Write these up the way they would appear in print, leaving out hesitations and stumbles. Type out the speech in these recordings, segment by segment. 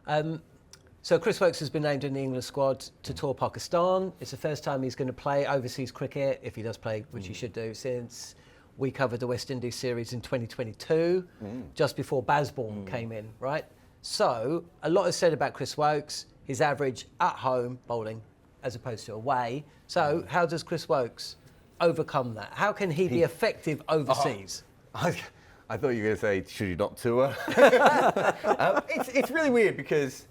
So Chris Woakes has been named in the England squad to tour Pakistan. It's the first time he's going to play overseas cricket, if he does play, which he should do, since we covered the West Indies series in 2022, just before Basbourne came in, right? So a lot is said about Chris Woakes, his average at home bowling as opposed to away. So how does Chris Woakes overcome that? How can he be effective overseas? I thought you were going to say, should he not tour? It's really weird because,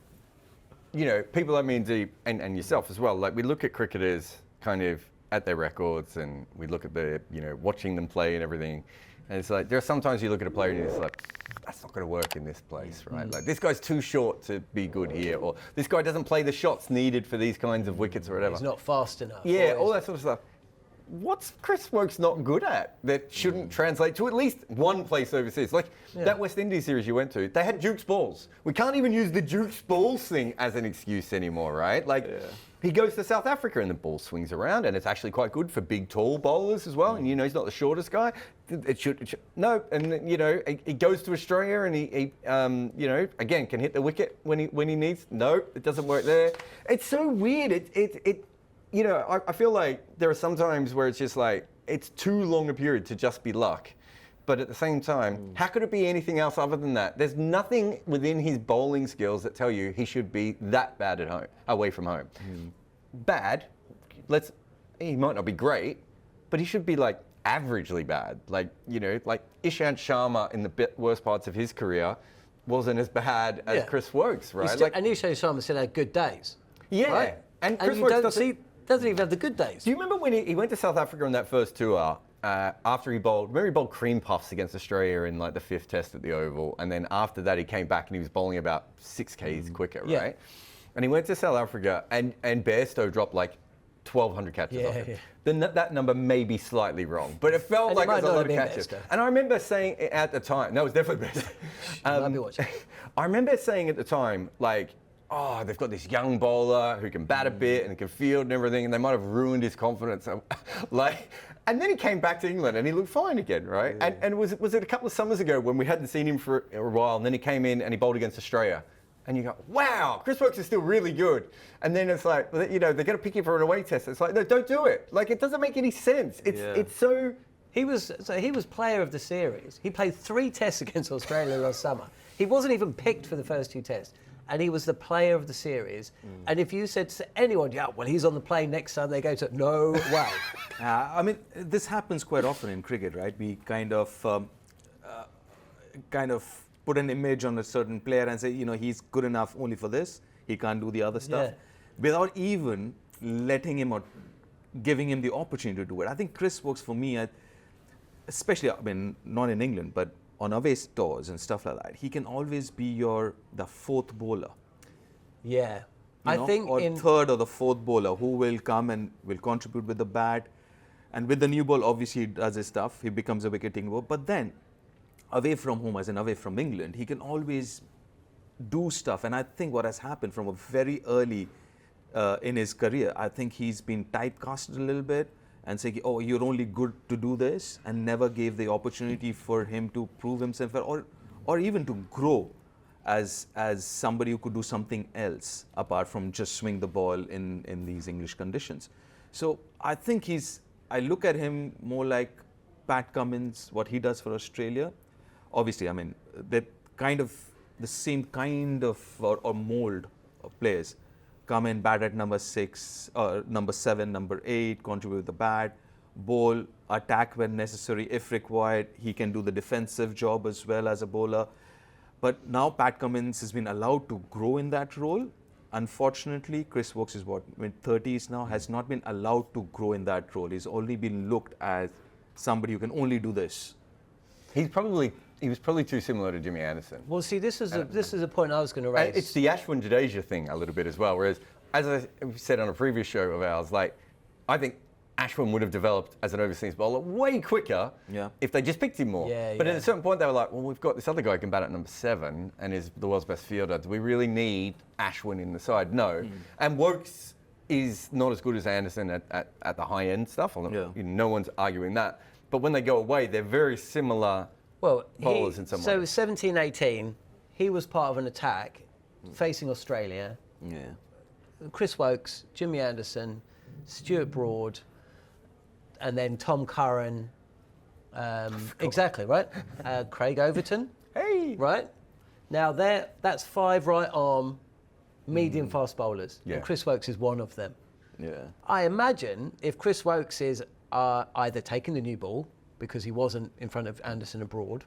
you know, people like me and Deep, and yourself as well, like we look at cricketers kind of at their records and we look at the, you know, watching them play and everything. And it's like, there are sometimes you look at a player and it's like, that's not going to work in this place, right? Like, this guy's too short to be good here, or this guy doesn't play the shots needed for these kinds of wickets or whatever. He's not fast enough. Yeah, all that sort of stuff. What's Chris Woakes not good at that shouldn't translate to at least one place overseas? Like that West Indies series you went to, they had Duke's balls. We can't even use the Duke's balls thing as an excuse anymore, right? Like he goes to South Africa and the ball swings around and it's actually quite good for big, tall bowlers as well. And, you know, he's not the shortest guy. It should no, and, you know, he goes to Australia and he you know, again, can hit the wicket when he needs. No, it doesn't work there. It's so weird. It you know, I feel like there are some times where it's just like, it's too long a period to just be luck. But at the same time, how could it be anything else other than that? There's nothing within his bowling skills that tell you he should be that bad at home, away from home. Bad, he might not be great, but he should be like averagely bad. Like, you know, like Ishant Sharma in the worst parts of his career wasn't as bad as Chris Woakes, right? And Ishant Sharma still had good days. Yeah. Right? And Chris you Woakes doesn't even have the good days. Do you remember when he went to South Africa on that first tour, after he bowled cream puffs against Australia in like the 5th test at the Oval, and then after that he came back and he was bowling about 6 Ks quicker, right? And he went to South Africa and Bairstow dropped like 1,200 catches off him. Yeah. Then that number may be slightly wrong, but it felt like it was a lot of catches. And I remember saying at the time, no, it was definitely Bairstow. I remember saying at the time, like, oh, they've got this young bowler who can bat a bit and can field and everything, and they might have ruined his confidence. Like, and then he came back to England and he looked fine again, right? Yeah. And was it a couple of summers ago when we hadn't seen him for a while, and then he came in and he bowled against Australia, and you go, wow, Chris Woakes is still really good. And then it's like, you know, they're going to pick him for an away test. It's like, no, don't do it. Like, it doesn't make any sense. It's so. He was player of the series. He played 3 tests against Australia last summer. He wasn't even picked for the first 2 tests. And he was the player of the series. And if you said to anyone, yeah, well, he's on the plane next time they go to, no way. I mean, this happens quite often in cricket, right? We kind of put an image on a certain player and say, you know, he's good enough only for this. He can't do the other stuff. Without even letting him or giving him the opportunity to do it. I think Chris Woakes, for me, especially, I mean, not in England, but on away tours and stuff like that, he can always be the 4th bowler. Yeah. I think or 3rd or the 4th bowler who will come and will contribute with the bat. And with the new ball, obviously he does his stuff. He becomes a wicket-taking bowler. But then, away from home, as in away from England, he can always do stuff. And I think what has happened from a very early in his career, I think he's been typecasted a little bit and saying, oh, you're only good to do this, and never gave the opportunity for him to prove himself or even to grow as somebody who could do something else apart from just swing the ball in these English conditions. So I think I look at him more like Pat Cummins, what he does for Australia. Obviously, I mean, they're kind of the same kind of or mold of players. Come in, bat at number 6, number 7, number 8, contribute with the bat, bowl, attack when necessary. If required, he can do the defensive job as well as a bowler. But now Pat Cummins has been allowed to grow in that role. Unfortunately, Chris Woakes is mid-30s now, has not been allowed to grow in that role. He's only been looked at somebody who can only do this. He was probably too similar to Jimmy Anderson. Well, see, this is a point I was going to raise. It's the Ashwin Jadeja thing a little bit as well. Whereas, as I said on a previous show of ours, like, I think Ashwin would have developed as an overseas bowler way quicker if they just picked him more. But at a certain point, they were like, well, we've got this other guy who can bat at number 7 and is the world's best fielder. Do we really need Ashwin in the side? No. And Woakes is not as good as Anderson at the high-end stuff. No one's arguing that. But when they go away, they're very similar bowlers in some ways. So 17, 18, he was part of an attack facing Australia. Yeah. Chris Woakes, Jimmy Anderson, Stuart Broad, and then Tom Curran. Exactly, right? Craig Overton. Hey! Right? Now, that's 5 right-arm, medium fast bowlers. Yeah. And Chris Woakes is one of them. Yeah. I imagine if Chris Woakes is either taking the new ball, because he wasn't in front of Anderson and Broad,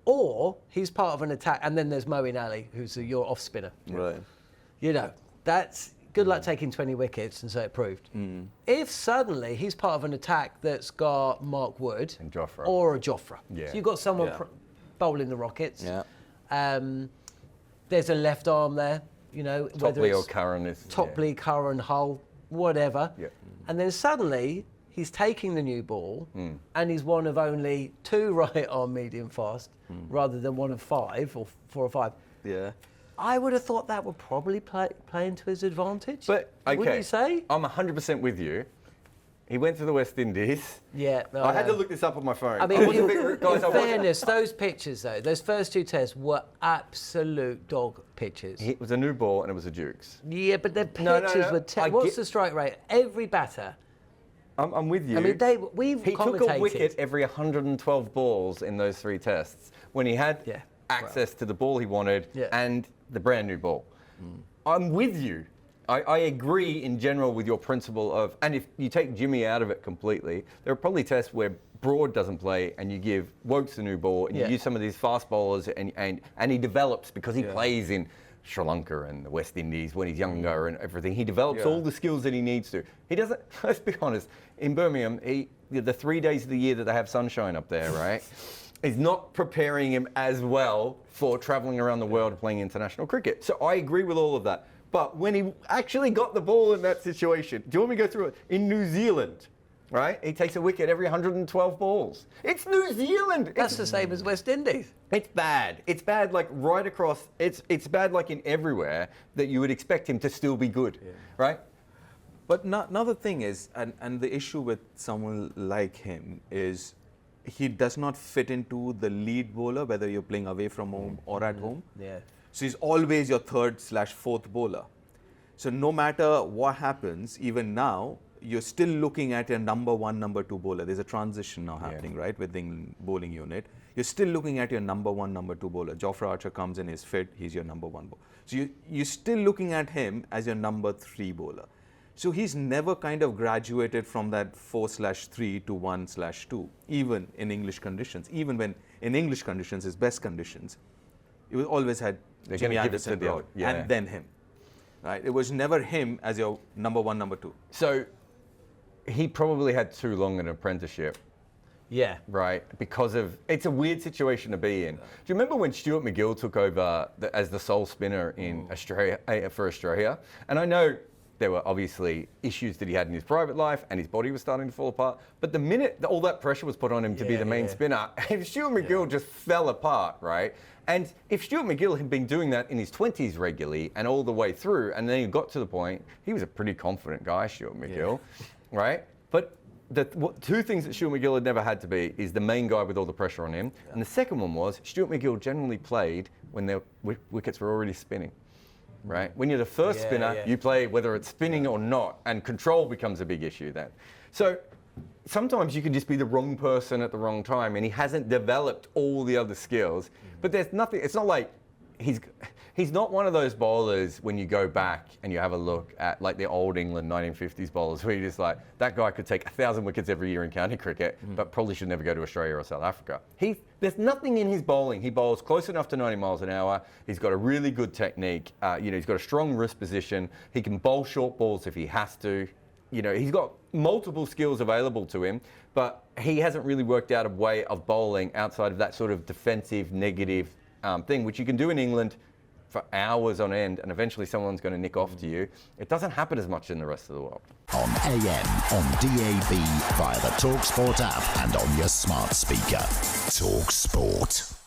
or he's part of an attack, and then there's Moeen Ali, who's your off-spinner. Right. You know, that's good luck taking 20 wickets, and so it proved. If suddenly he's part of an attack that's got Mark Wood And Jofra. or a Jofra, Yeah. so you've got someone Yeah. bowling the Rockets. Yeah. There's a left arm there, you know, whether Topley or it's Curran is... Topley, Curran, Hull, whatever. Yeah. And then suddenly he's taking the new ball and he's one of only 2 right-arm medium fast rather than one of 5 or 4 or 5. Yeah. I would have thought that would probably play into his advantage. But, okay, Wouldn't you say? I'm 100% with you. He went to the West Indies. Yeah. I had to look this up on my phone. I mean, I was a bit, guys, in fairness, those pictures though, those first 2 tests were absolute dog pictures. It was a new ball and it was a Dukes. Yeah, but the No, pictures no. were. What's the strike rate? Every batter. I'm with you. I mean, we've He commentated. took a wicket every 112 balls in those 3 tests when he had Yeah. access to the ball he wanted Yeah. and the brand new ball. I'm with you. I agree in general with your principle of, and if you take Jimmy out of it completely, there are probably tests where Broad doesn't play and you give Woakes a new ball and you Yeah. use some of these fast bowlers and he develops because he plays in Sri Lanka and the West Indies when he's younger and everything. He develops all the skills that he needs to. He doesn't, let's be honest, in Birmingham, the 3 days of the year that they have sunshine up there, right, is not preparing him as well for travelling around the world playing international cricket. So I agree with all of that. But when he actually got the ball in that situation, do you want me to go through it? In New Zealand, right? He takes a wicket every 112 balls. It's New Zealand. That's the same as West Indies. It's bad. It's bad like right across. It's bad like in everywhere that you would expect him to still be good, right? But another thing is, and the issue with someone like him is he does not fit into the lead bowler, whether you're playing away from home or at home. Yeah. So he's always your 3rd/4th bowler. So no matter what happens, even now, you're still looking at your number 1, number 2 bowler. There's a transition now happening, right, with the England bowling unit. You're still looking at your number 1, number 2 bowler. Jofra Archer comes in, he's fit, he's your number 1 bowler. So you're still looking at him as your number 3 bowler. So he's never kind of graduated from that 4/3 to 1/2, even in English conditions. Even when in English conditions, his best conditions, you always had They're Jimmy gonna give it to Anderson, the Broad, other- yeah. and then him. Right? It was never him as your number 1, number 2. So he probably had too long an apprenticeship, Yeah. right? Because of, it's a weird situation to be in. Do you remember when Stuart McGill took over as the sole spinner in Australia, for Australia? And I know there were obviously issues that he had in his private life and his body was starting to fall apart. But the minute all that pressure was put on him to be the main spinner, Stuart McGill just fell apart, right? And if Stuart McGill had been doing that in his 20s regularly and all the way through, and then he got to the point, he was a pretty confident guy, Stuart McGill, right? But two things that Stuart McGill had never had to be is the main guy with all the pressure on him. And the second one was Stuart McGill generally played when their wickets were already spinning. Right? When you're the first spinner, you play whether it's spinning or not, and control becomes a big issue then. So sometimes you can just be the wrong person at the wrong time, and he hasn't developed all the other skills. But there's nothing, it's not like he's not one of those bowlers when you go back and you have a look at like the old England 1950s bowlers where you're just like, that guy could take 1,000 wickets every year in county cricket, but probably should never go to Australia or South Africa. There's nothing in his bowling. He bowls close enough to 90 miles an hour. He's got a really good technique. He's got a strong wrist position. He can bowl short balls if he has to. He's got multiple skills available to him, but he hasn't really worked out a way of bowling outside of that sort of defensive, negative thing, which you can do in England for hours on end, and eventually someone's going to nick off to you. It doesn't happen as much in the rest of the world. On AM, on DAB, via the talkSPORT app, and on your smart speaker. talkSPORT.